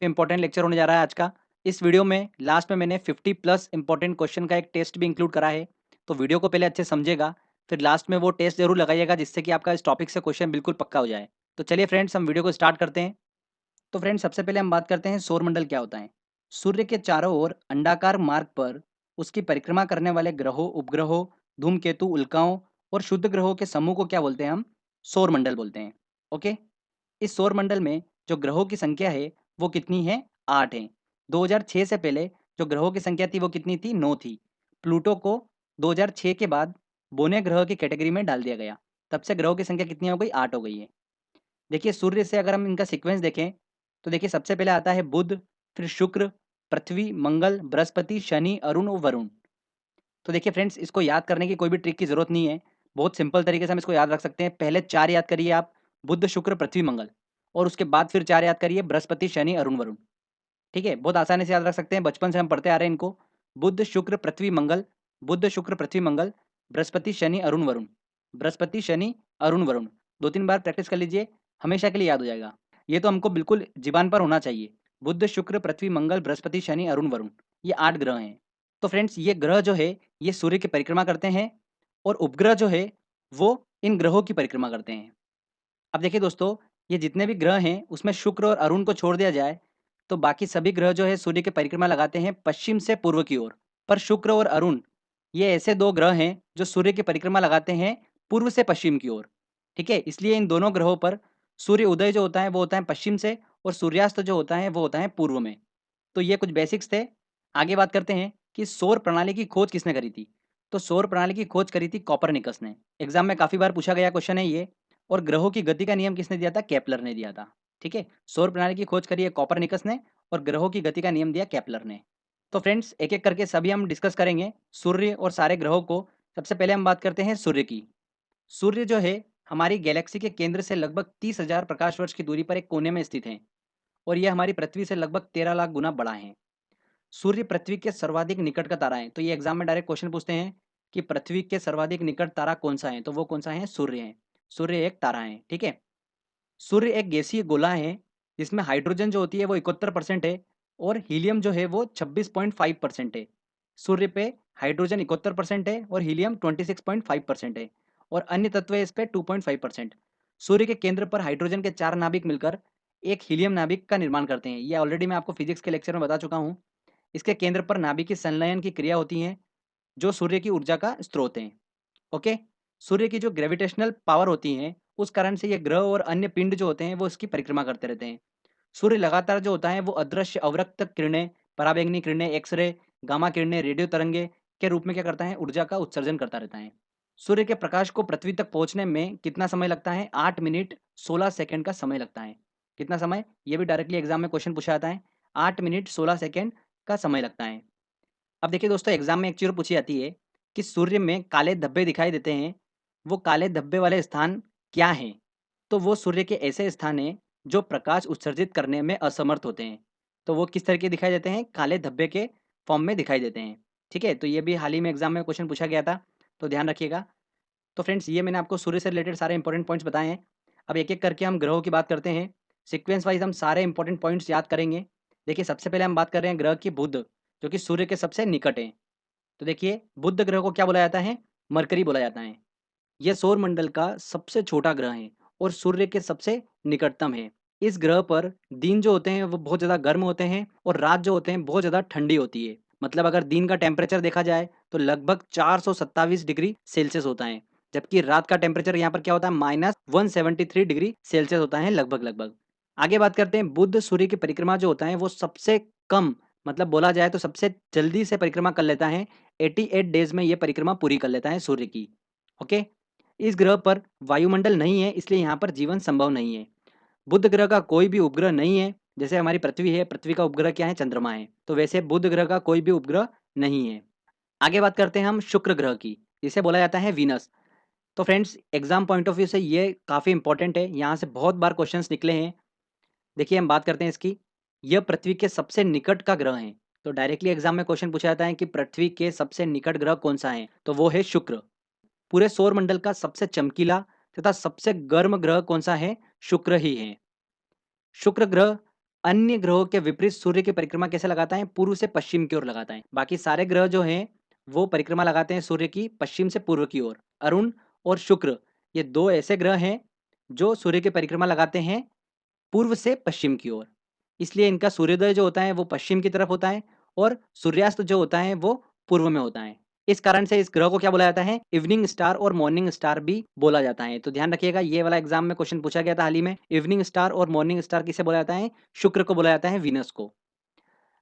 Important lecture होने जा रहा है आज का। इस वीडियो में लास्ट में मैंने 50 प्लस इंपॉर्टेंट क्वेश्चन का एक टेस्ट भी इंक्लूड करा है। तो वीडियो को पहले अच्छे समझिएगा, फिर लास्ट में वो टेस्ट जरूर लगाइएगा जिससे कि आपका इस टॉपिक से क्वेश्चन बिल्कुल पक्का हो जाए। तो चलिए फ्रेंड्स, हम वीडियो को स्टार्ट करते हैं। तो फ्रेंड्स, सबसे पहले हम बात करते हैं सौरमंडल क्या होता है। सूर्य के चारों ओर अंडाकार मार्ग पर उसकी परिक्रमा करने वाले ग्रहों, उपग्रहों, धूमकेतु, उल्काओं और शुद्ध ग्रहों के समूह को क्या बोलते हैं हम? सौरमंडल बोलते हैं। ओके। इस सौरमंडल में जो ग्रहों की संख्या है वो कितनी है? 8 है। 2006 से पहले जो ग्रहों की संख्या थी वो कितनी थी? 9 थी। प्लूटो को 2006 के बाद बोने ग्रह की कैटेगरी में डाल दिया गया। तब से ग्रहों की संख्या कितनी हो गई? 8 हो गई है। देखिए, सूर्य से अगर हम इनका सीक्वेंस देखें तो देखिए, सबसे पहले आता है बुध, फिर शुक्र, पृथ्वी, मंगल, बृहस्पति, शनि, अरुण और वरुण। तो देखिए फ्रेंड्स, इसको याद करने की कोई भी ट्रिक की जरूरत नहीं है। बहुत सिंपल तरीके से हम इसको याद रख सकते हैं। पहले 4 याद करिए आप, बुध, शुक्र, पृथ्वी, मंगल, और उसके बाद फिर 4 याद करिए, बृहस्पति, शनि, अरुण, वरुण। ठीक है, बहुत आसानी से याद रख सकते हैं, बचपन से हम पढ़ते आ रहे हैं इनको। बुध, शुक्र, पृथ्वी, मंगल, बुध, शुक्र, पृथ्वी, मंगल, बृहस्पति, शनि, अरुण, वरुण, बृहस्पति, शनि, अरुण, वरुण। 2-3 बार प्रैक्टिस कर लीजिए, हमेशा के लिए याद हो जाएगा। ये तो हमको बिल्कुल ज़ुबान पर होना चाहिए। बुध, शुक्र, पृथ्वी, मंगल, बृहस्पति, शनि, अरुण, वरुण, ये 8 ग्रह हैं। तो फ्रेंड्स, ये ग्रह जो है ये सूर्य की परिक्रमा करते हैं, और उपग्रह जो है वो इन ग्रहों की परिक्रमा करते हैं। अब देखिए दोस्तों, ये जितने भी ग्रह हैं उसमें शुक्र और अरुण को छोड़ दिया जाए तो बाकी सभी ग्रह जो है सूर्य की परिक्रमा लगाते हैं पश्चिम से पूर्व की ओर। पर शुक्र और अरुण ये ऐसे 2 ग्रह हैं जो सूर्य की परिक्रमा लगाते हैं पूर्व से पश्चिम की ओर। ठीक है, इसलिए इन दोनों ग्रहों पर सूर्य उदय जो होता है वो होता है पश्चिम से, और सूर्यास्त जो होता है वो होता है पूर्व में। तो ये कुछ बेसिक्स थे। आगे बात करते हैं कि सौर प्रणाली की खोज किसने करी थी। तो सौर प्रणाली की खोज करी थी कॉपरनिकस ने। एग्जाम में काफ़ी बार पूछा गया क्वेश्चन है ये। और ग्रहों की गति का नियम किसने दिया था? केपलर ने दिया था। ठीक है, सौर प्रणाली की खोज करी है कॉपरनिकस ने, और ग्रहों की गति का नियम दिया केपलर ने। तो फ्रेंड्स, एक एक करके सभी हम डिस्कस करेंगे सूर्य और सारे ग्रहों को। सबसे पहले हम बात करते हैं सूर्य की। सूर्य जो है हमारी गैलेक्सी के केंद्र से लगभग 30,000 प्रकाश वर्ष की दूरी पर एक कोने में स्थित है, और यह हमारी पृथ्वी से लगभग 13 लाख गुना बड़ा है। सूर्य पृथ्वी के सर्वाधिक निकट का तारा है। तो ये एग्जाम में डायरेक्ट क्वेश्चन पूछते हैं कि पृथ्वी के सर्वाधिक निकट तारा कौन सा है, तो वो कौन सा है? सूर्य है। सूर्य एक तारा है। ठीक है, सूर्य एक गैसीय गोला है जिसमें हाइड्रोजन जो होती है वो 71% है, और हीलियम जो है वो 26.5% है। सूर्य पे हाइड्रोजन 71% है और हीलियम 26.5% है, और अन्य तत्व है इस पे 2.5%। सूर्य के केंद्र पर हाइड्रोजन के 4 नाभिक मिलकर एक हीलियम नाभिक का निर्माण करते हैं। ये ऑलरेडी मैं आपको फिजिक्स के लेक्चर में बता चुका हूँ। इसके केंद्र पर नाभिकीय संलयन की क्रिया होती है जो सूर्य की ऊर्जा का स्रोत है। ओके। सूर्य की जो ग्रेविटेशनल पावर होती है उस कारण से ये ग्रह और अन्य पिंड जो होते हैं वो इसकी परिक्रमा करते रहते हैं। सूर्य लगातार जो होता है वो अदृश्य अवरक्त किरणें, पराबैंगनी किरणें, एक्सरे, गामा किरणें, रेडियो तरंगे के रूप में क्या करता है? ऊर्जा का उत्सर्जन करता रहता है। सूर्य के प्रकाश को पृथ्वी तक पहुंचने में कितना समय लगता है? 8 मिनट 16 सेकंड का समय लगता है। कितना समय? ये भी डायरेक्टली एग्जाम में क्वेश्चन पूछा जाता है। 8 मिनट 16 सेकंड का समय लगता है। अब देखिए दोस्तों, एग्जाम में एक चीज़ और पूछी जाती है कि सूर्य में काले धब्बे दिखाई देते हैं, वो काले धब्बे वाले स्थान क्या हैं? तो वो सूर्य के ऐसे स्थान हैं जो प्रकाश उत्सर्जित करने में असमर्थ होते हैं। तो वो किस तरह के दिखाई देते हैं? काले धब्बे के फॉर्म में दिखाई देते हैं। ठीक है, तो ये भी हाल ही में एग्जाम में क्वेश्चन पूछा गया था, तो ध्यान रखिएगा। तो फ्रेंड्स, ये मैंने आपको सूर्य से रिलेटेड सारे इंपॉर्टेंट पॉइंट्स बताए हैं। अब एक एक करके हम ग्रहों की बात करते हैं। सीक्वेंस वाइज हम सारे इंपॉर्टेंट पॉइंट्स याद करेंगे। देखिए, सबसे पहले हम बात कर रहे हैं ग्रह की बुध, जो कि सूर्य के सबसे निकट है। तो देखिए, बुध ग्रह को क्या बोला जाता है? मरकरी बोला जाता है। यह सौर मंडल का सबसे छोटा ग्रह है और सूर्य के सबसे निकटतम है। इस ग्रह पर दिन जो होते हैं वो बहुत ज़्यादा गर्म होते हैं, और रात जो होते हैं बहुत ज़्यादा ठंडी होती है। मतलब अगर दिन का टेम्परेचर देखा जाए तो लगभग 427 डिग्री सेल्सियस होता है, जबकि रात का टेम्परेचर यहाँ पर क्या होता है? -173 डिग्री सेल्सियस होता है लगभग लगभग। आगे बात करते हैं, बुध सूर्य की परिक्रमा जो होता है वो सबसे कम, मतलब बोला जाए तो सबसे जल्दी से परिक्रमा कर लेता है। 88 डेज में ये परिक्रमा पूरी कर लेता है सूर्य की। ओके। इस ग्रह पर वायुमंडल नहीं है, इसलिए यहाँ पर जीवन संभव नहीं है। बुध ग्रह का कोई भी उपग्रह नहीं है। जैसे हमारी पृथ्वी है, पृथ्वी का उपग्रह क्या है? चंद्रमा है। तो वैसे बुध ग्रह का कोई भी उपग्रह नहीं है। आगे बात करते हैं हम शुक्र ग्रह की, जिसे बोला जाता है वीनस। तो friends, exam point of view से ये काफ़ी इंपॉर्टेंट है, यहाँ से बहुत बार क्वेश्चंस निकले हैं। देखिए, हम बात करते हैं इसकी। यह पृथ्वी के सबसे निकट का ग्रह है। तो डायरेक्टली एग्जाम में क्वेश्चन पूछा जाता है कि पृथ्वी के सबसे निकट ग्रह कौन सा है, तो वो है शुक्र। पूरे सौर मंडल का सबसे चमकीला तथा सबसे गर्म ग्रह कौन सा है? शुक्र ही है। शुक्र ग्रह अन्य ग्रहों के विपरीत सूर्य की परिक्रमा कैसे लगाता है? पूर्व से पश्चिम की ओर लगाता है। बाकी सारे ग्रह जो हैं वो परिक्रमा लगाते हैं सूर्य की पश्चिम से पूर्व की ओर। अरुण और शुक्र ये दो ऐसे ग्रह हैं जो सूर्य की परिक्रमा लगाते हैं पूर्व से पश्चिम की ओर। इसलिए इनका सूर्योदय जो होता है वो पश्चिम की तरफ होता है और सूर्यास्त जो होता है वो पूर्व में होता है। इस कारण से इस ग्रह को क्या बोला जाता है? इवनिंग स्टार और मॉर्निंग स्टार भी बोला जाता है। तो ध्यान रखिएगा, ये वाला एग्जाम में क्वेश्चन पूछा गया था हाल ही में। इवनिंग स्टार और मॉर्निंग स्टार किसे बोला जाता है? शुक्र को बोला जाता है, वीनस को।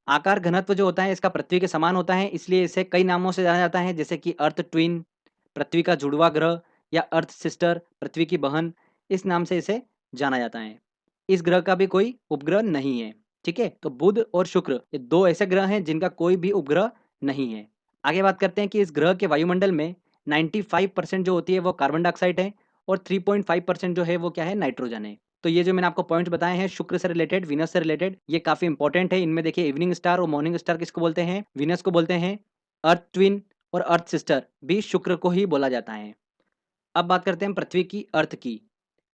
आकार घनत्व जो होता है इसका पृथ्वी के समान होता है, इसलिए इसे कई नामों से जाना जाता है, जैसे कि अर्थ ट्विन, पृथ्वी का जुड़वा ग्रह, या अर्थ सिस्टर, पृथ्वी की बहन। इस नाम से इसे जाना जाता है। इस ग्रह का भी कोई उपग्रह नहीं है। ठीक है, तो बुध और शुक्र ये दो ऐसे ग्रह हैं जिनका कोई भी उपग्रह नहीं है। आगे बात करते हैं कि इस ग्रह के वायुमंडल में 95% जो होती है वो कार्बन डाइऑक्साइड है और 3.5% जो है वो क्या है? नाइट्रोजन है। तो ये जो मैंने आपको पॉइंट्स बताए हैं शुक्र से रिलेटेड, वीनस से रिलेटेड, ये काफी इंपॉर्टेंट है। इनमें देखिए इवनिंग स्टार और मॉर्निंग स्टार किसको बोलते हैं? वीनस को बोलते हैं। अर्थ ट्विन और अर्थ सिस्टर भी शुक्र को ही बोला जाता है। अब बात करते हैं पृथ्वी की, अर्थ की।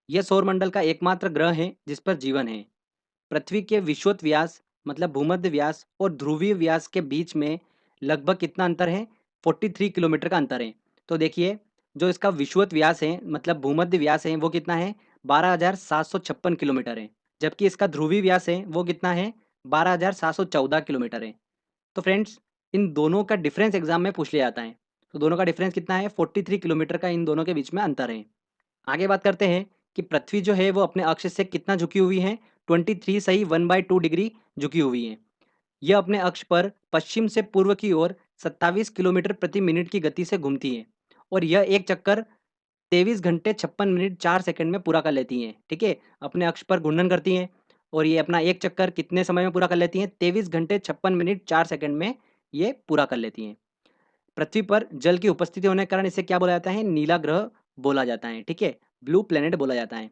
यह सौरमंडल का एकमात्र ग्रह है जिस पर जीवन है। पृथ्वी के विषुवत व्यास मतलब भूमध्य व्यास और ध्रुवीय व्यास के बीच में लगभग कितना अंतर है? 43 किलोमीटर का अंतर है। तो देखिए, जो इसका विषुवत व्यास है मतलब भूमध्य व्यास है वो कितना है? 12,756 किलोमीटर है। जबकि इसका ध्रुवीय व्यास है वो कितना है? 12,714 किलोमीटर है। तो फ्रेंड्स, इन दोनों का डिफरेंस एग्जाम में पूछ लिया जाता है। तो दोनों का डिफरेंस कितना है? 43 किलोमीटर का इन दोनों के बीच में अंतर है। आगे बात करते हैं कि पृथ्वी जो है वो अपने अक्ष से कितना झुकी हुई है? 23 सही 1/2 डिग्री झुकी हुई है। यह अपने अक्ष पर पश्चिम से पूर्व की ओर 27 किलोमीटर प्रति मिनट की गति से घूमती है और यह एक चक्कर 23 घंटे 56 मिनट 4 सेकंड में पूरा कर लेती हैं। ठीक है, अपने अक्ष पर घूर्णन करती हैं और ये अपना एक चक्कर कितने समय में पूरा कर लेती हैं? 23 घंटे 56 मिनट 4 सेकंड में ये पूरा कर लेती हैं। पृथ्वी पर जल की उपस्थिति होने के कारण इसे क्या बोला जाता है? नीला ग्रह बोला जाता है। ठीक है, ब्लू प्लेनेट बोला जाता है।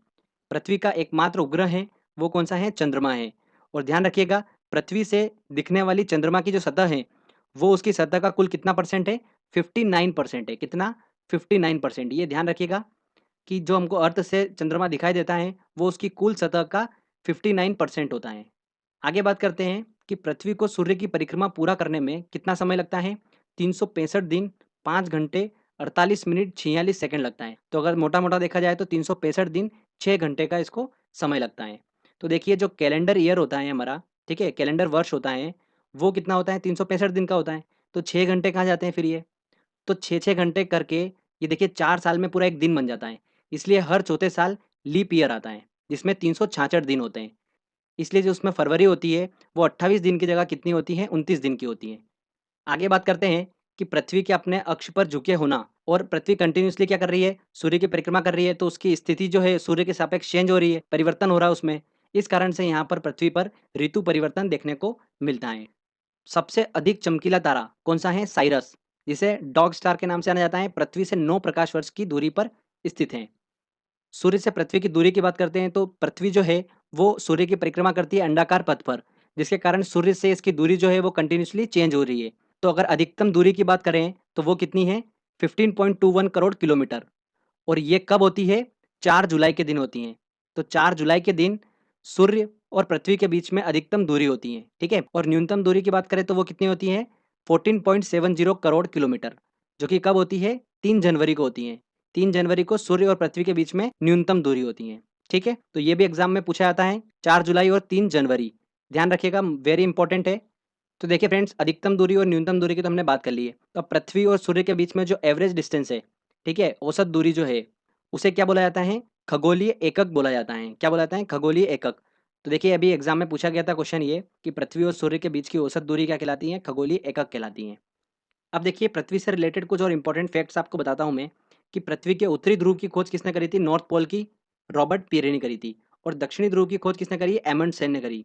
पृथ्वी का एकमात्र उपग्रह है वो कौन सा है? चंद्रमा है। और ध्यान रखिएगा, पृथ्वी से दिखने वाली चंद्रमा की जो सतह है वो उसकी सतह का कुल कितना परसेंट है? 59% है। कितना? 59%। ये ध्यान रखिएगा कि जो हमको अर्थ से चंद्रमा दिखाई देता है वो उसकी कुल सतह का 59% होता है। आगे बात करते हैं कि पृथ्वी को सूर्य की परिक्रमा पूरा करने में कितना समय लगता है? 365 दिन 5 घंटे 48 मिनट 46 सेकंड लगता है। तो अगर मोटा मोटा देखा जाए तो 365 दिन 6 घंटे का इसको समय लगता है। तो देखिए, जो कैलेंडर ईयर होता है हमारा, ठीक है, कैलेंडर वर्ष होता है वो कितना होता है? 365 दिन का होता है। तो 6 घंटे कहाँ जाते हैं फिर ये? तो 6-6 घंटे करके ये देखिए 4 साल में पूरा एक दिन बन जाता है। इसलिए हर चौथे साल लीप ईयर आता है जिसमें 366 दिन होते हैं। इसलिए जो उसमें फरवरी होती है वो 28 दिन की जगह कितनी होती है? 29 दिन की होती है। आगे बात करते हैं कि पृथ्वी के अपने अक्ष पर झुके होना और पृथ्वी कंटिन्यूअसली क्या कर रही है? सूर्य की परिक्रमा कर रही है, तो उसकी स्थिति जो है सूर्य के सापेक्ष चेंज हो रही है, परिवर्तन हो रहा है उसमें। इस कारण से यहाँ पर पृथ्वी पर ऋतु परिवर्तन देखने को मिलता है। सबसे अधिक चमकीला तारा कौन सा है? साइरस, जिसे डॉग स्टार के नाम से जाना जाता है। पृथ्वी से 9 प्रकाश वर्ष की दूरी पर स्थित है। सूर्य से पृथ्वी की दूरी की बात करते हैं तो पृथ्वी जो है वो सूर्य की परिक्रमा करती है अंडाकार पथ पर, जिसके कारण सूर्य से इसकी दूरी जो है वो कंटिन्यूसली चेंज हो रही है। तो अगर अधिकतम दूरी की बात करें तो वो कितनी है? 15.21 करोड़ किलोमीटर। और ये कब होती है? 4 जुलाई के दिन होती हैं। तो 4 जुलाई के दिन सूर्य और पृथ्वी के बीच में अधिकतम दूरी होती है। ठीक है, और न्यूनतम दूरी की बात करें तो वो कितनी होती है? 14.70 करोड़ किलोमीटर, जो कि कब होती है? 3 जनवरी को होती है। 3 जनवरी को सूर्य और पृथ्वी के बीच में न्यूनतम दूरी होती है। ठीक है, तो ये भी एग्जाम में पूछा जाता है, 4 जुलाई और 3 जनवरी। ध्यान रखिएगा, वेरी इंपॉर्टेंट है। तो देखिए फ्रेंड्स, अधिकतम दूरी और न्यूनतम दूरी की तो हमने बात कर ली है। तो अब पृथ्वी और सूर्य के बीच में जो एवरेज डिस्टेंस है, ठीक है, औसत दूरी जो है, उसे क्या बोला जाता है? खगोलीय एकक बोला जाता है। क्या बोला जाता है? खगोलीय एकक। तो देखिए, अभी एग्जाम में पूछा गया था क्वेश्चन ये कि पृथ्वी और सूर्य के बीच की औसत दूरी क्या कहलाती है? खगोलीय एकक कहलाती है। अब देखिए, पृथ्वी से रिलेटेड कुछ और इंपॉर्टेंट फैक्ट्स आपको बताता हूँ मैं कि पृथ्वी के उत्तरी ध्रुव की खोज किसने करी थी? नॉर्थ पोल की रॉबर्ट पियरे ने करी थी। और दक्षिणी ध्रुव की खोज किसने करी? एमंड सेन ने करी।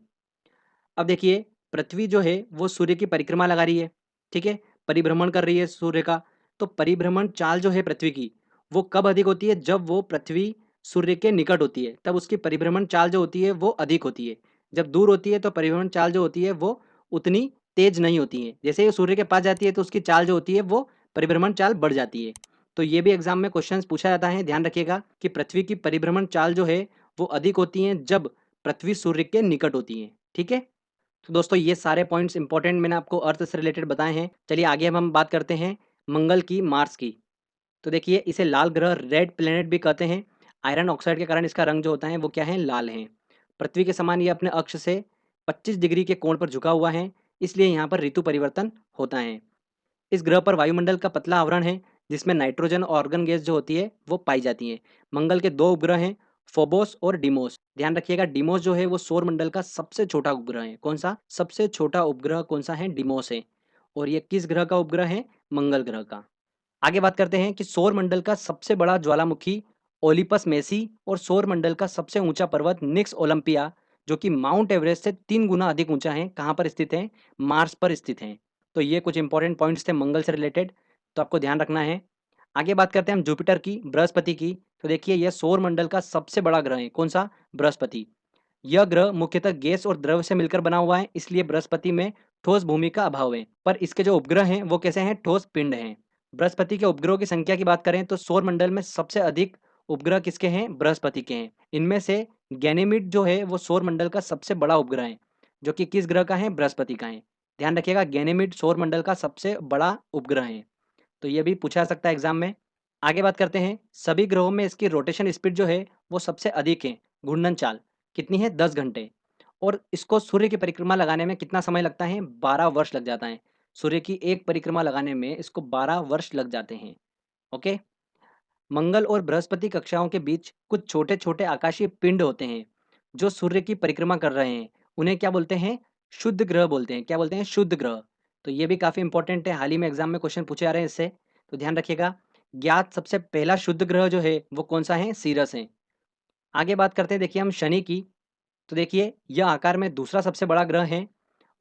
अब देखिए, पृथ्वी जो है वो सूर्य की परिक्रमा लगा रही है। ठीक है, परिभ्रमण कर रही है सूर्य का। तो परिभ्रमण चाल जो है पृथ्वी की, वो कब अधिक होती है? जब वो पृथ्वी सूर्य के निकट होती है, तब उसकी परिभ्रमण चाल जो होती है वो अधिक होती है। जब दूर होती है तो परिभ्रमण चाल जो होती है वो उतनी तेज नहीं होती है। जैसे ही सूर्य के पास जाती है तो उसकी चाल जो होती है वो परिभ्रमण चाल बढ़ जाती है। तो ये भी एग्जाम में क्वेश्चन पूछा जाता है। ध्यान रखिएगा कि पृथ्वी की परिभ्रमण चाल जो है वो अधिक होती है जब पृथ्वी सूर्य के निकट होती है। ठीक है। तो दोस्तों ये सारे पॉइंट्स इंपॉर्टेंट मैंने आपको अर्थ से रिलेटेड बताए हैं। चलिए आगे अब हम बात करते हैं मंगल की, मार्स की। तो देखिए इसे लाल ग्रह, रेड प्लेनेट भी कहते हैं। आयरन ऑक्साइड के कारण इसका रंग जो होता है वो क्या है, लाल है। पृथ्वी के समान ये अपने अक्ष से 25 डिग्री के कोण पर झुका हुआ है, इसलिए यहाँ पर ऋतु परिवर्तन होता है। इस ग्रह पर वायुमंडल का पतला आवरण है, जिसमें नाइट्रोजन और ऑर्गन गैस जो होती है वो पाई जाती है। मंगल के दो उपग्रह हैं, फोबोस और डिमोस। ध्यान रखिएगा डिमोस जो है वो सौर मंडल का सबसे छोटा उपग्रह है। कौन सा सबसे छोटा उपग्रह, कौन सा है, डिमोस है। और ये किस ग्रह का उपग्रह है, मंगल ग्रह का। आगे बात करते हैं कि सौर मंडल का सबसे बड़ा ज्वालामुखी ओलिपस मेसी और सौर मंडल का सबसे ऊंचा पर्वत निक्स ओलंपिया, जो कि माउंट एवरेस्ट से 3 गुना अधिक ऊंचा है, कहाँ पर स्थित है, मार्स पर स्थित है। तो ये कुछ इंपॉर्टेंट पॉइंट्स थे मंगल से रिलेटेड, तो आपको ध्यान रखना है। आगे बात करते हैं हम जुपिटर की, बृहस्पति की। तो देखिए यह सौर मंडल का सबसे बड़ा ग्रह है। कौन सा, बृहस्पति। यह ग्रह मुख्यतः गैस और द्रव से मिलकर बना हुआ है, इसलिए बृहस्पति में ठोस भूमि का अभाव है। पर इसके जो उपग्रह हैं वो कैसे हैं, ठोस पिंड हैं। बृहस्पति के उपग्रहों की संख्या की बात करें तो सौर मंडल में सबसे अधिक उपग्रह किसके हैं, बृहस्पति के हैं। इनमें से गैनीमीड जो है वो सौर मंडल का सबसे बड़ा उपग्रह है, जो कि किस ग्रह का है, बृहस्पति का है। ध्यान रखिएगा गैनीमीड सौर मंडल का सबसे बड़ा उपग्रह है। तो ये भी पूछा जा सकता है एग्जाम में। आगे बात करते हैं, सभी ग्रहों में इसकी रोटेशन स्पीड जो है वो सबसे अधिक है। घूर्णन चाल कितनी है, 10 घंटे। और इसको सूर्य की परिक्रमा लगाने में कितना समय लगता है, 12 वर्ष लग जाता है। सूर्य की एक परिक्रमा लगाने में इसको 12 वर्ष लग जाते हैं। ओके। मंगल और बृहस्पति कक्षाओं के बीच कुछ छोटे छोटे आकाशीय पिंड होते हैं जो सूर्य की परिक्रमा कर रहे हैं। उन्हें क्या बोलते हैं, शुद्ध ग्रह बोलते हैं। क्या बोलते हैं, शुद्ध ग्रह। तो ये भी काफी इंपॉर्टेंट है, हाल ही में एग्जाम में क्वेश्चन पूछे जा रहे हैं इससे, तो ध्यान रखिएगा। ज्ञात सबसे पहला शुद्ध ग्रह जो है वो कौन सा है, सीरस है। आगे बात करते हैं देखिए हम शनि की। तो देखिए यह आकार में दूसरा सबसे बड़ा ग्रह है,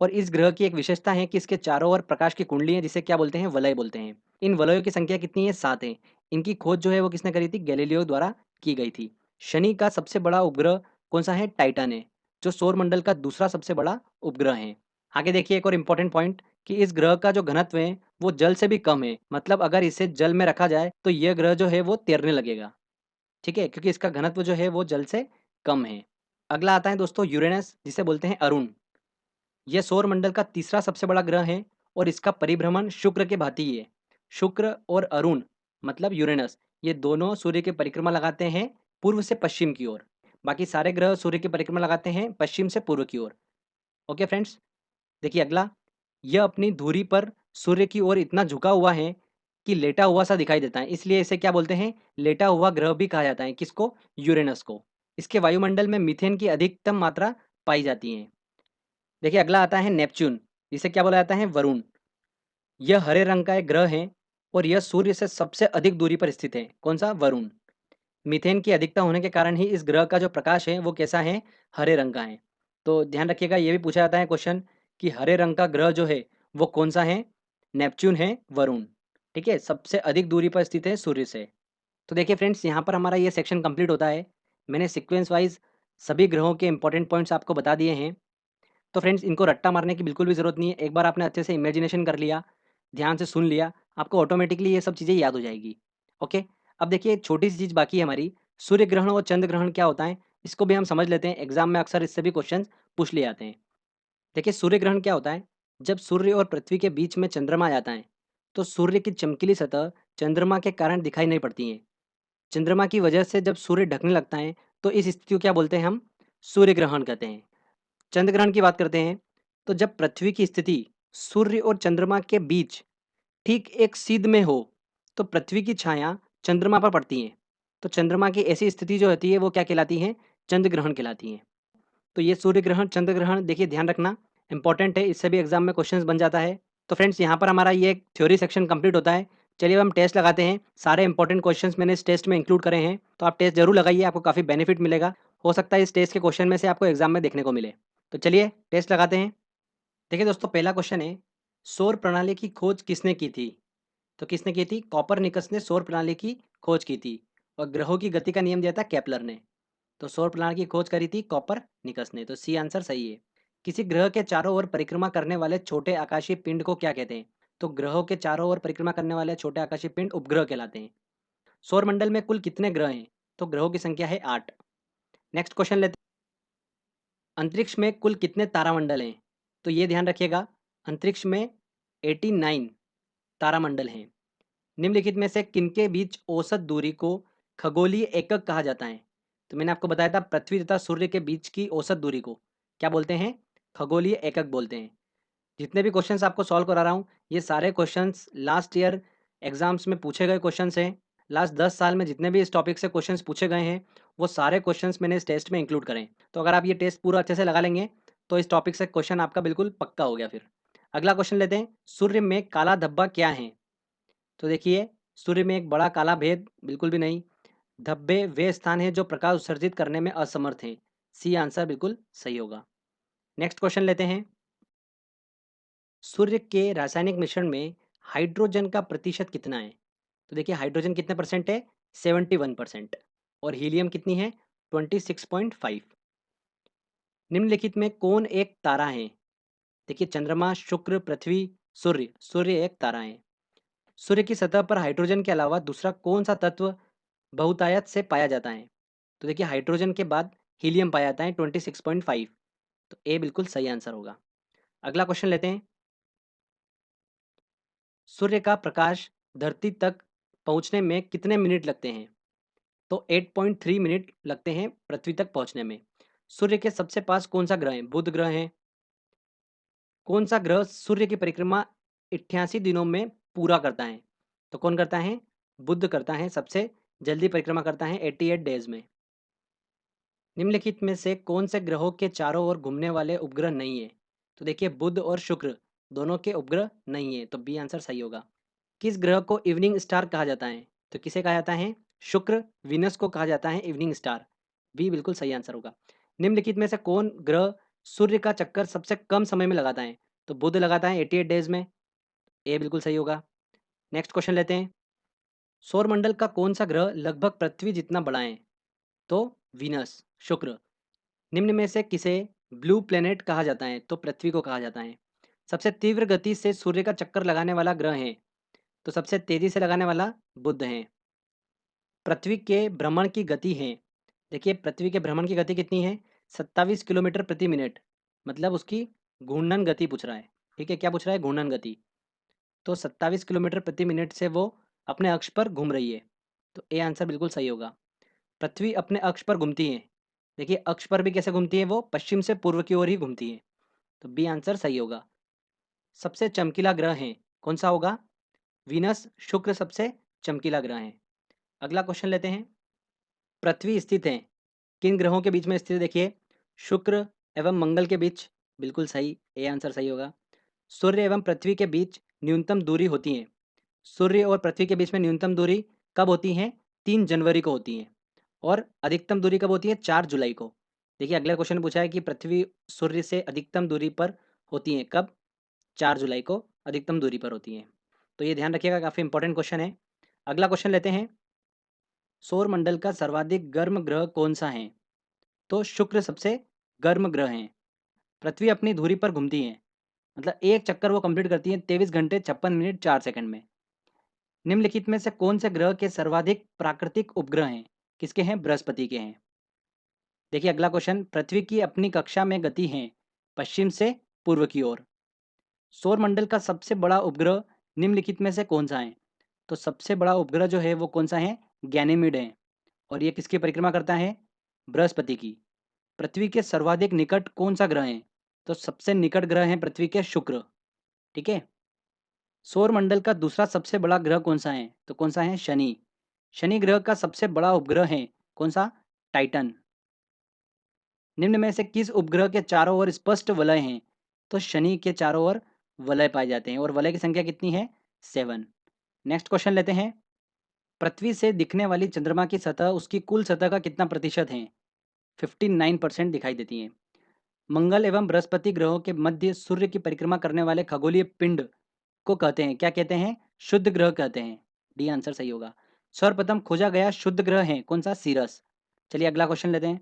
और इस ग्रह की एक विशेषता है कि इसके चारों ओर प्रकाश की कुंडली है, जिसे क्या बोलते हैं, वलय बोलते हैं। इन वलयों की संख्या कितनी है, 7 है। इनकी खोज जो है वो किसने करी थी, गैलीलियो द्वारा की गई थी। शनि का सबसे बड़ा उपग्रह कौन सा है, टाइटन है, जो सौर मंडल का दूसरा सबसे बड़ा उपग्रह है। आगे देखिए एक और इम्पोर्टेंट पॉइंट, कि इस ग्रह का जो घनत्व है वो जल से भी कम है। मतलब अगर इसे जल में रखा जाए तो यह ग्रह जो है वो तैरने लगेगा। ठीक है, क्योंकि इसका घनत्व जो है वो जल से कम है। अगला आता है दोस्तों यूरेनस, जिसे बोलते हैं अरुण। यह सौर मंडल का तीसरा सबसे बड़ा ग्रह है, और इसका परिभ्रमण शुक्र के भांति ही है। शुक्र और अरुण मतलब यूरेनस, ये दोनों सूर्य की परिक्रमा लगाते हैं पूर्व से पश्चिम की ओर। बाकी सारे ग्रह सूर्य की परिक्रमा लगाते हैं पश्चिम से पूर्व की ओर। Okay friends. देखिए अगला, यह अपनी धुरी पर सूर्य की ओर इतना झुका हुआ है कि लेटा हुआ सा दिखाई देता है, इसलिए इसे क्या बोलते हैं, लेटा हुआ ग्रह भी कहा जाता है। किसको, यूरेनस को। इसके वायुमंडल में मीथेन की अधिकतम मात्रा पाई जाती है। देखिए अगला आता है नेपच्यून, जिसे क्या बोला जाता है, वरुण। यह हरे रंग का एक ग्रह है, और यह सूर्य से सबसे अधिक दूरी पर स्थित है। कौन सा, वरुण। मीथेन की अधिकता होने के कारण ही इस ग्रह का जो प्रकाश है वो कैसा है, हरे रंग का है। तो ध्यान रखिएगा ये भी पूछा जाता है क्वेश्चन, कि हरे रंग का ग्रह जो है वो कौन सा है, नेपच्यून है, वरुण। ठीक है, सबसे अधिक दूरी पर स्थित है सूर्य से। तो देखिए फ्रेंड्स यहाँ पर हमारा ये सेक्शन कंप्लीट होता है। मैंने सीक्वेंस वाइज सभी ग्रहों के इंपॉर्टेंट पॉइंट्स आपको बता दिए हैं। तो फ्रेंड्स इनको रट्टा मारने की बिल्कुल भी ज़रूरत नहीं है। एक बार आपने अच्छे से इमेजिनेशन कर लिया, ध्यान से सुन लिया, आपको ऑटोमेटिकली ये सब चीज़ें याद हो जाएगी। ओके। अब देखिए एक छोटी सी चीज़ बाकी है हमारी, सूर्य ग्रहण और चंद्र ग्रहण क्या होता है, इसको भी हम समझ लेते हैं। एग्जाम में अक्सर इससे भी क्वेश्चन पूछ लिए जाते हैं। देखिए सूर्य ग्रहण क्या होता है, जब सूर्य और पृथ्वी के बीच में चंद्रमा आ जाता है तो सूर्य की चमकीली सतह चंद्रमा के कारण दिखाई नहीं पड़ती है। चंद्रमा की वजह से जब सूर्य ढकने लगता है तो इस स्थिति को क्या बोलते हैं, हम सूर्य ग्रहण कहते हैं। चंद्र ग्रहण की बात करते हैं, तो जब पृथ्वी की स्थिति सूर्य और चंद्रमा के बीच ठीक एक सीध में हो तो पृथ्वी की छाया चंद्रमा पर पड़ती है। तो चंद्रमा की ऐसी स्थिति जो होती है वो क्या कहलाती है, चंद्र ग्रहण कहलाती है। तो ये सूर्य ग्रहण, चंद्र ग्रहण, देखिए ध्यान रखना इंपॉर्टेंट है, इससे भी एग्जाम में क्वेश्चंस बन जाता है। तो फ्रेंड्स यहाँ पर हमारा ये थ्योरी सेक्शन कंप्लीट होता है। चलिए अब हम टेस्ट लगाते हैं। सारे इंपॉर्टेंट क्वेश्चंस मैंने इस टेस्ट में इंक्लूड करे हैं, तो आप टेस्ट जरूर लगाइए, आपको काफ़ी बेनिफिट मिलेगा। हो सकता है इस टेस्ट के क्वेश्चन में से आपको एग्जाम में देखने को मिले। तो चलिए टेस्ट लगाते हैं। देखिए दोस्तों पहला क्वेश्चन है, सौर प्रणाली की खोज किसने की थी। तो किसने की थी, कॉपरनिकस ने सौर प्रणाली की खोज की थी। और ग्रहों की गति का नियम दिया था केपलर ने। तो सौर प्रणाली की खोज करी थी कॉपरनिकस ने, तो सी आंसर सही है। किसी ग्रह के चारों ओर परिक्रमा करने वाले छोटे आकाशीय पिंड को क्या कहते हैं। तो ग्रहों के चारों ओर परिक्रमा करने वाले छोटे आकाशीय पिंड उपग्रह कहलाते हैं। सौर मंडल में कुल कितने ग्रह हैं। तो ग्रहों की संख्या है 8। नेक्स्ट क्वेश्चन लेते अंतरिक्ष में कुल कितने तारामंडल हैं? तो ये ध्यान रखिएगा, अंतरिक्ष में 89 तारामंडल हैं। निम्नलिखित में से किनके बीच औसत दूरी को खगोलीय एकक कहा जाता है? तो मैंने आपको बताया था पृथ्वी तथा सूर्य के बीच की औसत दूरी को क्या बोलते हैं? खगोलीय एकक बोलते हैं। जितने भी क्वेश्चंस आपको सॉल्व करा रहा हूँ, ये सारे क्वेश्चंस लास्ट ईयर एग्जाम्स में पूछे गए क्वेश्चंस हैं। लास्ट 10 साल में जितने भी इस टॉपिक से क्वेश्चंस पूछे गए हैं, वो सारे क्वेश्चंस मैंने इस टेस्ट में इंक्लूड करें। तो अगर आप ये टेस्ट पूरा अच्छे से लगा लेंगे, तो इस टॉपिक से क्वेश्चन आपका बिल्कुल पक्का हो गया फिर। अगला क्वेश्चन लेते हैं, सूर्य में काला धब्बा क्या है? तो देखिए, सूर्य में एक बड़ा काला भेद बिल्कुल भी नहीं। धब्बे वे स्थान हैं जो प्रकाश उत्सर्जित करने में असमर्थ हैं। सी आंसर बिल्कुल सही होगा। नेक्स्ट क्वेश्चन लेते हैं, सूर्य के रासायनिक मिश्रण में हाइड्रोजन का प्रतिशत कितना है? तो देखिए, हाइड्रोजन कितने परसेंट है? 71%। और हीलियम कितनी है? 26.5। निम्नलिखित में कौन एक तारा है? देखिए, चंद्रमा, शुक्र, पृथ्वी, सूर्य। सूर्य एक तारा है। सूर्य की सतह पर हाइड्रोजन के अलावा दूसरा कौन सा तत्व बहुतायत से पाया जाता है? तो देखिए, हाइड्रोजन के बाद हीलियम पाया जाता है 26.5। तो ए बिल्कुल सही आंसर होगा। अगला क्वेश्चन लेते हैं, सूर्य का प्रकाश धरती तक पहुंचने में कितने मिनट लगते हैं? तो 8.3 मिनट लगते हैं पृथ्वी तक पहुंचने में। सूर्य के सबसे पास कौन सा ग्रह है? बुध ग्रह है। कौन सा ग्रह सूर्य की परिक्रमा 88 दिनों में पूरा करता है? तो कौन करता है? बुध करता है, सबसे जल्दी परिक्रमा करता है 88 डेज में। निम्नलिखित में से कौन से ग्रहों के चारों ओर घूमने वाले उपग्रह नहीं है? तो देखिए, बुध और शुक्र दोनों के उपग्रह नहीं है, तो बी आंसर सही होगा। किस ग्रह को इवनिंग स्टार कहा जाता है? तो किसे कहा जाता है? शुक्र, वीनस को कहा जाता है इवनिंग स्टार। बी बिल्कुल सही आंसर होगा। निम्नलिखित में से कौन ग्रह सूर्य का चक्कर सबसे कम समय में लगाता है? तो बुध लगाता है 88 डेज में। ए बिल्कुल सही होगा। नेक्स्ट क्वेश्चन लेते हैं, सौरमंडल का कौन सा ग्रह लगभग पृथ्वी जितना बड़ा है? तो वीनस, शुक्र। निम्न में से किसे ब्लू प्लेनेट कहा जाता है? तो पृथ्वी को कहा जाता है। सबसे तीव्र गति से सूर्य का चक्कर लगाने वाला ग्रह है? तो सबसे तेजी से लगाने वाला बुध है। पृथ्वी के भ्रमण की गति है, देखिए पृथ्वी के भ्रमण की गति कितनी है? 27 किलोमीटर प्रति मिनट। मतलब उसकी घूर्णन गति पूछ रहा है। ठीक है, क्या पूछ रहा है? घूर्णन गति। तो 27 किलोमीटर प्रति मिनट से वो अपने अक्ष पर घूम रही है। तो ए आंसर बिल्कुल सही होगा। पृथ्वी अपने अक्ष पर घूमती है। देखिए, अक्ष पर भी कैसे घूमती है? वो पश्चिम से पूर्व की ओर ही घूमती है। तो बी आंसर सही होगा। सबसे चमकीला ग्रह है कौन सा होगा? वीनस, शुक्र सबसे चमकीला ग्रह है। अगला क्वेश्चन लेते हैं, पृथ्वी स्थित है किन ग्रहों के बीच में स्थित है? देखिए, शुक्र एवं मंगल के बीच। बिल्कुल सही, ए आंसर सही होगा। सूर्य एवं पृथ्वी के बीच न्यूनतम दूरी होती है। सूर्य और पृथ्वी के बीच में न्यूनतम दूरी कब होती है? 3 जनवरी को होती है। और अधिकतम दूरी कब होती है? 4 जुलाई को। देखिए, अगला क्वेश्चन पूछा है कि पृथ्वी सूर्य से अधिकतम दूरी पर होती है कब? 4 जुलाई को अधिकतम दूरी पर होती है। तो ये ध्यान रखिएगा, काफ़ी इंपॉर्टेंट क्वेश्चन है। अगला क्वेश्चन लेते हैं, सौरमंडल का सर्वाधिक गर्म ग्रह कौन सा है? तो शुक्र सबसे गर्म ग्रह है। पृथ्वी अपनी धुरी पर घूमती है, मतलब एक चक्कर वो कंप्लीट करती है 23 घंटे 56 मिनट 4 सेकंड में। निम्नलिखित में से कौन से ग्रह के सर्वाधिक प्राकृतिक उपग्रह हैं? किसके हैं? बृहस्पति के हैं। देखिए, अगला क्वेश्चन, पृथ्वी की अपनी कक्षा में गति है पश्चिम से पूर्व की ओर। सौरमंडल का सबसे बड़ा उपग्रह निम्नलिखित में से कौन सा है? तो सबसे बड़ा उपग्रह जो है वो कौन सा है? गैनीमीड है। और ये किसकी परिक्रमा करता है? बृहस्पति की। पृथ्वी के सर्वाधिक निकट कौन सा ग्रह है? तो सबसे निकट ग्रह है पृथ्वी के शुक्र। ठीक है। सौरमंडल का दूसरा सबसे बड़ा ग्रह कौन सा है? तो कौन सा है? शनि। शनि ग्रह का सबसे बड़ा उपग्रह है कौन सा? टाइटन। निम्न में से किस उपग्रह के चारों ओर स्पष्ट वलय हैं? तो शनि के चारों ओर वलय पाए जाते हैं, और वलय की संख्या कितनी है? 7। नेक्स्ट क्वेश्चन लेते हैं, पृथ्वी से दिखने वाली चंद्रमा की सतह उसकी कुल सतह का कितना प्रतिशत है? 59% दिखाई देती है। मंगल एवं बृहस्पति ग्रहों के मध्य सूर्य की परिक्रमा करने वाले खगोलीय पिंड को कहते हैं, क्या कहते हैं? शुद्ध ग्रह कहते हैं। डी आंसर सही होगा। सर्वप्रथम खोजा गया शुद्ध ग्रह है कौन सा? सीरस। चलिए अगला क्वेश्चन लेते हैं,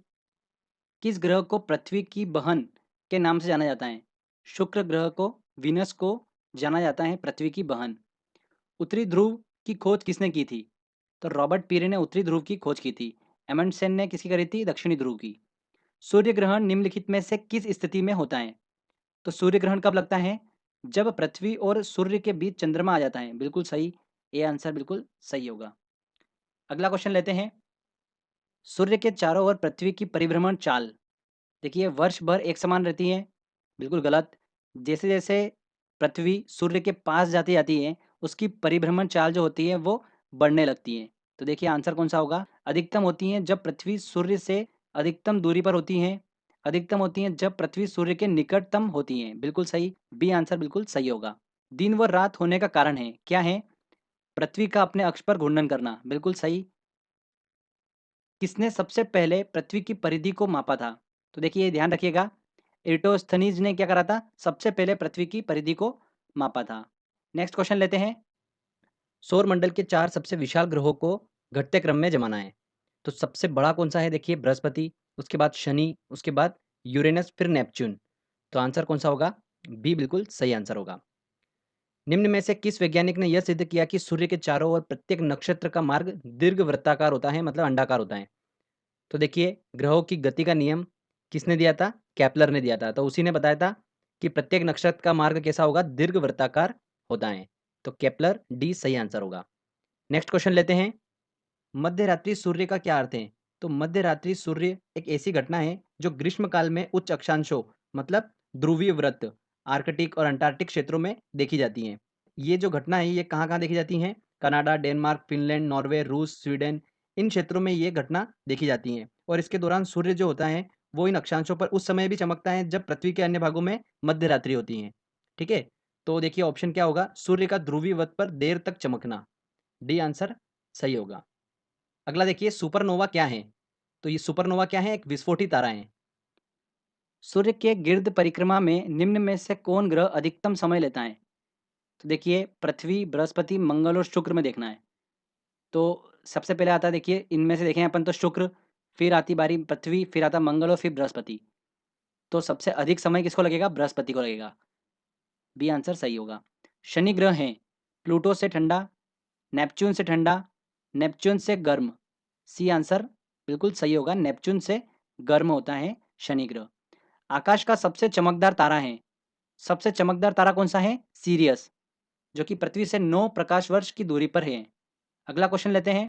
किस ग्रह को पृथ्वी की बहन के नाम से जाना जाता है? शुक्र ग्रह को, वीनस को जाना जाता है पृथ्वी की बहन। उत्तरी ध्रुव की खोज किसने की थी? तो रॉबर्ट पीरे ने उत्तरी ध्रुव की खोज की थी। एमंडसेन ने किसकी करी थी? दक्षिणी ध्रुव की। सूर्य ग्रहण निम्नलिखित में से किस स्थिति में होता है? तो सूर्य ग्रहण कब लगता है? जब पृथ्वी और सूर्य के बीच चंद्रमा आ जाता है। बिल्कुल सही, ये आंसर बिल्कुल सही होगा। अगला क्वेश्चन लेते हैं। सूर्य के चारों ओर पृथ्वी की परिभ्रमण चाल, देखिए वर्ष भर एक समान रहती है। बिल्कुल गलत। जैसे जैसे पृथ्वी सूर्य के पास जाती जाती है, उसकी परिभ्रमण चाल जो होती है वो बढ़ने लगती है। तो देखिए आंसर कौन सा होगा? अधिकतम होती है जब पृथ्वी सूर्य से अधिकतम दूरी पर होती है। अधिकतम होती है जब पृथ्वी सूर्य के निकटतम होती है। बिल्कुल सही, बी आंसर बिल्कुल सही होगा। दिन व रात होने का कारण है, क्या है? पृथ्वी का अपने अक्ष पर घूर्णन करना। बिल्कुल सही। किसने सबसे पहले पृथ्वी की परिधि को मापा था? तो देखिए ध्यान रखिएगा, एरिटोस्थनीज ने क्या करा था? सबसे पहले पृथ्वी की परिधि को मापा था। नेक्स्ट क्वेश्चन लेते हैं। सौर मंडल के 4 सबसे विशाल ग्रहों को घटते क्रम में जमाना है। तो सबसे बड़ा कौन-सा है? देखिए बृहस्पति, उसके बाद शनि, उसके बाद यूरेनस, फिर नेपच्यून। तो आंसर कौन-सा होगा? बी बिल्कुल सही आंसर होगा। निम्न में से किस वैज्ञानिक ने यह सिद्ध किया कि सूर्य के चारों ओर प्रत्येक नक्षत्र का मार्ग दीर्घवृत्ताकार होता है, मतलब अंडाकार होता है? तो देखिए ग्रहों की गति का नियम किसने दिया था? केपलर ने दिया था। तो उसी ने बताया था कि प्रत्येक नक्षत्र का मार्ग कैसा होगा? दीर्घवृत्ताकार होता है। तो केपलर, डी सही आंसर होगा। नेक्स्ट क्वेश्चन लेते हैं। मध्य रात्रि सूर्य का क्या अर्थ है? तो मध्य रात्रि सूर्य एक ऐसी घटना है जो ग्रीष्म काल में उच्च अक्षांशों, मतलब ध्रुवीय व्रत, आर्कटिक और अंटार्कटिक क्षेत्रों में देखी जाती हैं। ये जो घटना है ये कहाँ-कहाँ देखी जाती हैं? कनाडा, डेनमार्क, फिनलैंड, नॉर्वे, रूस, स्वीडन, इन क्षेत्रों में ये घटना देखी जाती हैं। और इसके दौरान सूर्य जो होता है वो इन अक्षांशों पर उस समय भी चमकता है जब पृथ्वी के अन्य भागों में मध्य रात्रि होती है। ठीक है? तो देखिए ऑप्शन क्या होगा? सूर्य का ध्रुवीय व्रत पर देर तक चमकना। डी आंसर सही होगा। अगला देखिए सुपरनोवा क्या है? तो ये सुपरनोवा क्या है? एक विस्फोटी तारा है। सूर्य के गिर्द परिक्रमा में निम्न में से कौन ग्रह अधिकतम समय लेता है? तो देखिए पृथ्वी, बृहस्पति, मंगल और शुक्र में देखना है। तो सबसे पहले आता है, देखिए इनमें से देखें अपन तो शुक्र, फिर आती बारी पृथ्वी, फिर आता मंगल और फिर बृहस्पति। तो सबसे अधिक समय किसको लगेगा? बृहस्पति को लगेगा। बी आंसर सही होगा। शनि ग्रह है प्लूटो से ठंडा, नेपच्यून से ठंडा, नेपच्यून से गर्म। सी आंसर बिल्कुल सही होगा, नेपच्यून से गर्म होता है शनि ग्रह। आकाश का सबसे चमकदार तारा है, सबसे चमकदार तारा कौन सा है? सीरियस, जो कि पृथ्वी से 9 प्रकाश वर्ष की दूरी पर है। अगला क्वेश्चन लेते हैं।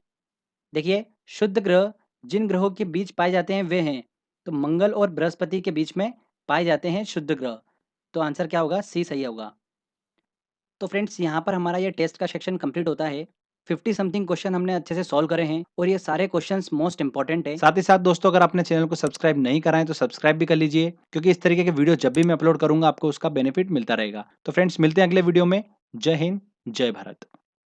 देखिए शुद्ध ग्रह जिन ग्रहों के बीच पाए जाते हैं वे हैं, तो मंगल और बृहस्पति के बीच में पाए जाते हैं शुद्ध ग्रह। तो आंसर क्या होगा? सी सही होगा। तो फ्रेंड्स यहाँ पर हमारा ये टेस्ट का सेक्शन कंप्लीट होता है। 50 समथिंग क्वेश्चन हमने अच्छे से सॉल्व करे हैं और ये सारे क्वेश्चंस मोस्ट इंपॉर्टेंट है। साथ ही साथ दोस्तों अगर आपने चैनल को सब्सक्राइब नहीं करा है तो सब्सक्राइब भी कर लीजिए, क्योंकि इस तरीके के वीडियो जब भी मैं अपलोड करूंगा आपको उसका बेनिफिट मिलता रहेगा। तो फ्रेंड्स मिलते हैं अगले वीडियो में। जय हिंद, जय भारत।